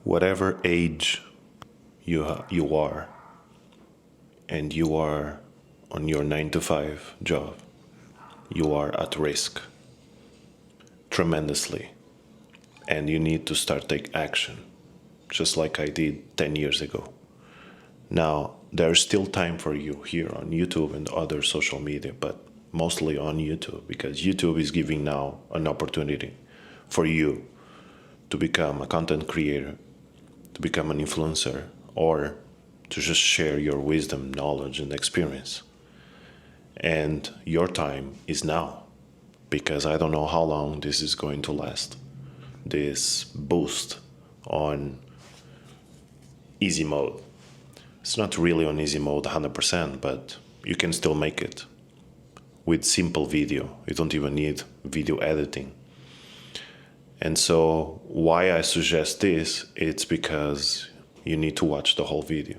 Whatever age you are, and you are on your 9 to 5 job, you are at risk tremendously, and you need to start take action, just like I did 10 years ago. Now, there's still time for you here on YouTube and other social media, but mostly on YouTube, because YouTube is giving now an opportunity for you to become a content creator, to become an influencer, or to just share your wisdom, knowledge, and experience. And your time is now, because I don't know how long this is going to last. This boost on easy mode. It's not really on easy mode 100%, but you can still make it with simple video. You don't even need video editing. And so why I suggest this, it's because you need to watch the whole video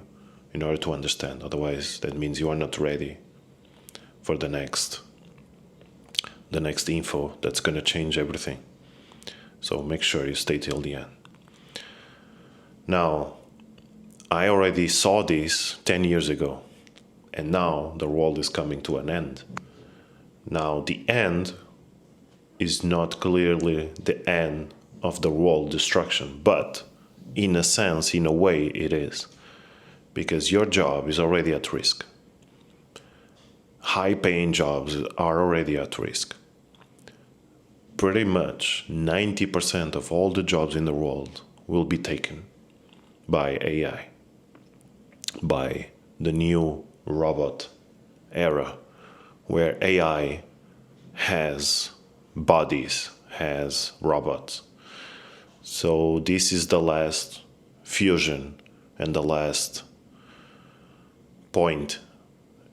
in order to understand. Otherwise, that means you are not ready for the next info that's going to change everything. So make sure you stay till the end. Now, I already saw this 10 years ago, and now the world is coming to an end. Now, the end is not clearly the end of the world destruction, but in a sense, in a way, it is. Because your job is already at risk. High-paying jobs are already at risk. Pretty much 90% of all the jobs in the world will be taken by AI, by the new robot era, where AI has bodies, has robots. So this is the last fusion and the last point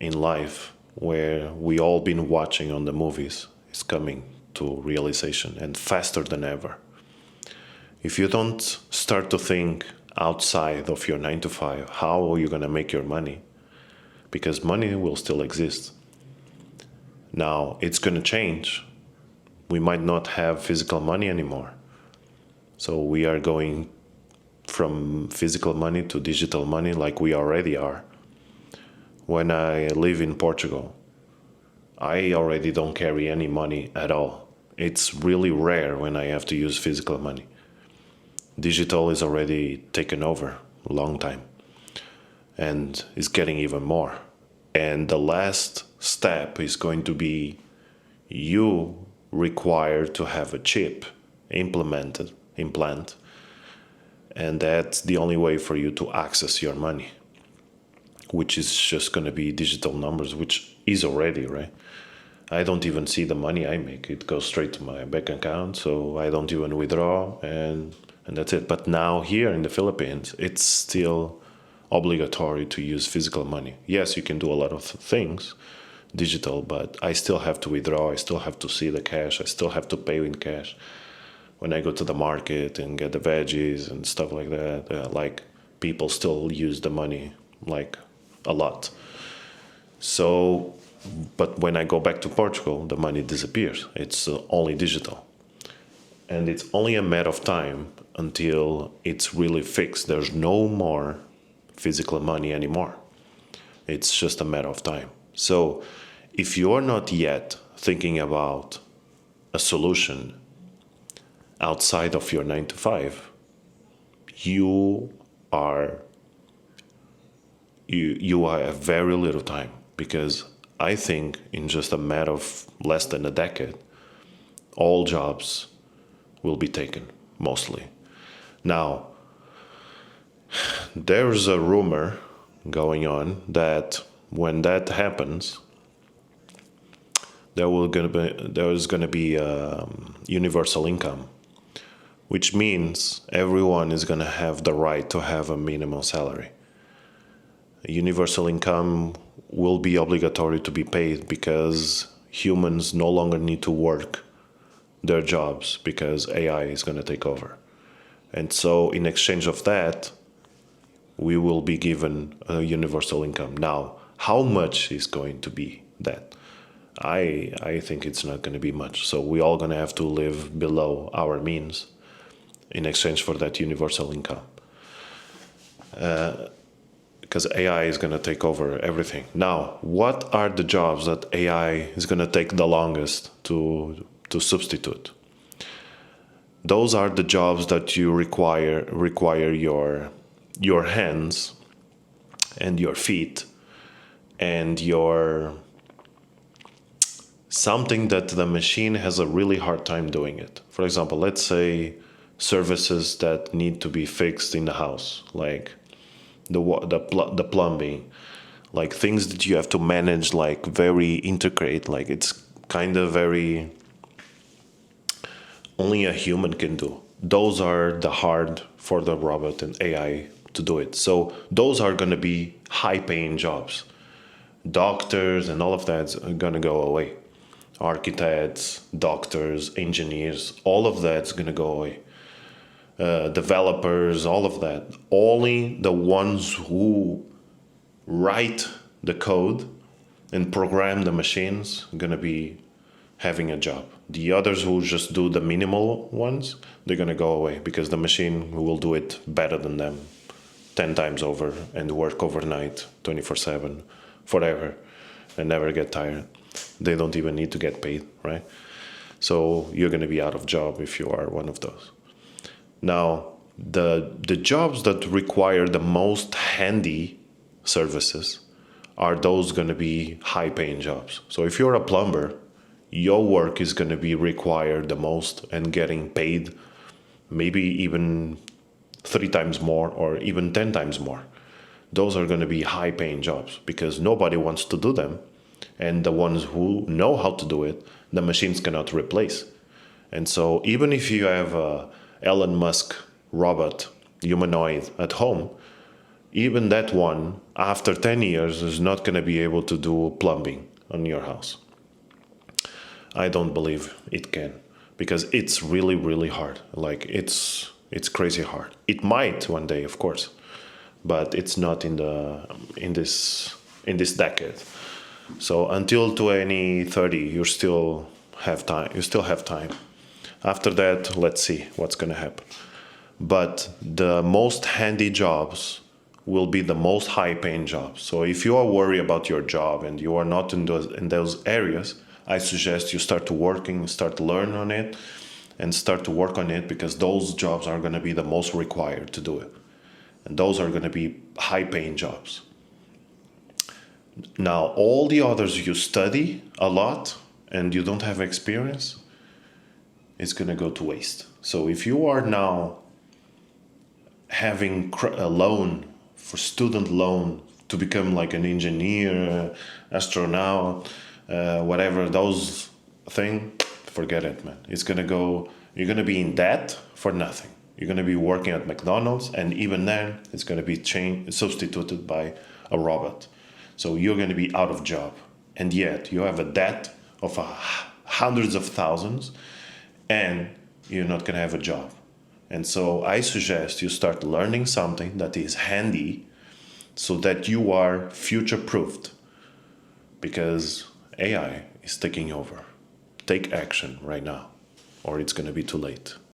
in life where we all been watching on the movies is coming to realization, and faster than ever. If you don't start to think outside of your 9 to 5, how are you going to make your money? Because money will still exist. Now, it's going to change. We might not have physical money anymore. So we are going from physical money to digital money like we already are. When I live in Portugal, I already don't carry any money at all. It's really rare when I have to use physical money. Digital is already taken over a long time, and is getting even more. And the last step is going to be you require to have a chip implant, and that's the only way for you to access your money, which is just going to be digital numbers, which is already, right? I don't even see the money I make. It goes straight to my bank account, so I don't even withdraw, and that's it. But now here in the Philippines, it's still obligatory to use physical money. Yes, you can do a lot of things digital, but I still have to withdraw. I still have to see the cash. I still have to pay in cash when I go to the market and get the veggies and stuff like that. Like, people still use the money like a lot. So, but when I go back to Portugal, the money disappears. It's only digital. And it's only a matter of time until it's really fixed. There's no more physical money anymore. It's just a matter of time. So if you're not yet thinking about a solution outside of your 9 to 5, you have very little time, because I think in just a matter of less than a decade, all jobs will be taken, mostly. Now, there's a rumor going on that when that happens, there's gonna be universal income, which means everyone is gonna have the right to have a minimum salary. Universal income will be obligatory to be paid because humans no longer need to work their jobs because AI is going to take over. And so in exchange of that, we will be given a universal income. Now, how much is going to be that? I think it's not going to be much. So we all going to have to live below our means in exchange for that universal income. because AI is going to take over everything. Now, what are the jobs that AI is going to take the longest to substitute? Those are the jobs that you require your hands and your feet and your something that the machine has a really hard time doing it. For example, let's say services that need to be fixed in the house, like the plumbing, like things that you have to manage, like very intricate, like it's kind of very only a human can do. Those are the hard for the robot and AI to do it. So those are going to be high paying jobs. Doctors and all of that's going to go away. Architects, doctors, engineers, all of that's going to go away. Developers, all of that. Only the ones who write the code and program the machines are going to be having a job. The others who just do the minimal ones, they're going to go away because the machine will do it better than them 10 times over and work overnight 24/7 forever and never get tired. They don't even need to get paid, right? So you're going to be out of job if you are one of those. Now, the jobs that require the most handy services are those going to be high paying jobs. So if you're a plumber, your work is going to be required the most and getting paid maybe even 3 times more or even 10 times more. Those are going to be high paying jobs because nobody wants to do them. And the ones who know how to do it, the machines cannot replace. And so even if you have a Elon Musk robot humanoid at home, even that one after 10 years is not going to be able to do plumbing on your house. I don't believe it can because it's really, really hard. Like it's crazy hard. It might one day, of course, but it's not in this decade. So until 2030, you still have time. You still have time. After that, let's see what's going to happen. But the most handy jobs will be the most high-paying jobs. So if you are worried about your job and you are not in those areas, I suggest you start to learn on it, and start to work on it because those jobs are going to be the most required to do it, and those are going to be high-paying jobs. Now, all the others you study a lot and you don't have experience, it's going to go to waste. So if you are now having a loan for student loan to become like an engineer, astronaut, whatever those thing, forget it, man. It's going to go, you're going to be in debt for nothing. You're going to be working at McDonald's, and even then it's going to be substituted by a robot. So you're going to be out of job, and yet you have a debt of hundreds of thousands, and you're not going to have a job. And so I suggest you start learning something that is handy so that you are future-proofed, because AI is taking over. Take action right now, or it's going to be too late.